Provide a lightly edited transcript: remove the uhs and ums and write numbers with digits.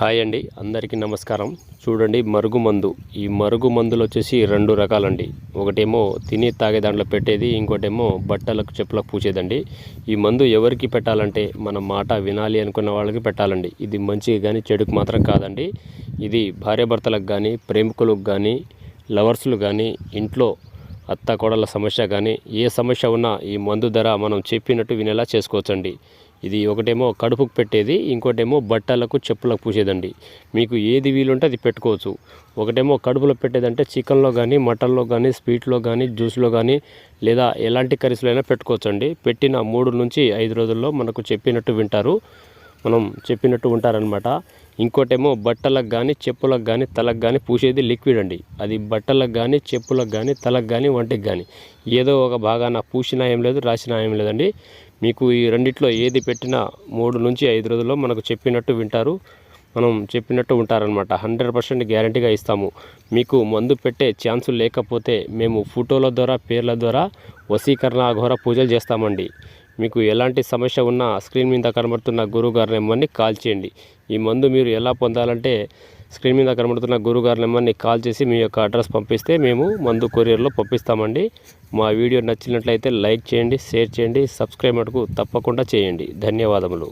Hi అండి, అందరికీ నమస్కారం. చూడండి, మరుగుమందు. ఈ మరుగుమందులు వచ్చేసి రెండు రకాలండి. ఒకటేమో తిని తాగే దాంట్లో పెట్టేది, ఇంకోటేమో బట్టలకు చెప్పులకు పూసేదండి. ఈ మందు ఎవరికి పెట్టాలంటే మన మాట వినాలి అనుకున్న వాళ్ళకి పెట్టాలండి. ఇది మంచిగా కానీ చెడుకు మాత్రం కాదండి. ఇది భార్యాభర్తలకు కానీ, ప్రేమికులకు కానీ, లవర్స్లు కానీ, ఇంట్లో అత్త కోడళ్ళ సమస్య కానీ ఏ సమస్య ఉన్నా ఈ మందు ధర మనం చెప్పినట్టు వినేలా చేసుకోవచ్చండి. ఇది ఒకటేమో కడుపుకు పెట్టేది, ఇంకోటేమో బట్టలకు చెప్పులకు పూసేదండి. మీకు ఏది వీలుంటే అది పెట్టుకోవచ్చు. ఒకటేమో కడుపులో పెట్టేదంటే చికెన్లో కానీ, మటన్లో కానీ, స్వీట్లో కానీ, జ్యూస్లో కానీ, లేదా ఎలాంటి కర్రీస్లో అయినా పెట్టుకోవచ్చండి. పెట్టిన 3 నుంచి 5 రోజుల్లో మనకు చెప్పినట్టు వింటారు, మనం చెప్పినట్టు ఉంటారనమాట. ఇంకోటేమో బట్టలకు కానీ, చెప్పులకు కానీ, తలకు కానీ పూసేది లిక్విడ్ అండి. అది బట్టలకు కానీ, చెప్పులకు కానీ, తలకు కానీ, వంటికి కానీ ఏదో ఒక భాగాన పూసినా ఏం లేదు, రాసినా ఏం లేదండి. మీకు ఈ రెండిట్లో ఏది పెట్టినా 3 నుంచి 5 రోజుల్లో మనకు చెప్పినట్టు వింటారు, మనం చెప్పినట్టు ఉంటారనమాట. 100% గ్యారంటీగా ఇస్తాము. మీకు మందు పెట్టే ఛాన్సు లేకపోతే మేము ఫోటోల ద్వారా, పేర్ల ద్వారా వశీకరణ, అఘోర పూజలు చేస్తామండి. మీకు ఎలాంటి సమస్య ఉన్నా స్క్రీన్ మీద కనబడుతున్న గురువుగారి నెంబర్ని కాల్ చేయండి. ఈ మందు మీరు ఎలా పొందాలంటే స్క్రీన్ మీద కనబడుతున్న గురువుగారి నెంబర్ని కాల్ చేసి మీ యొక్క అడ్రస్ పంపిస్తే మేము మందు కొరియర్లో పంపిస్తామండి. మా వీడియో నచ్చినట్లయితే లైక్ చేయండి, షేర్ చేయండి, సబ్స్క్రైబ్ మటుకు తప్పకుండా చేయండి. ధన్యవాదములు.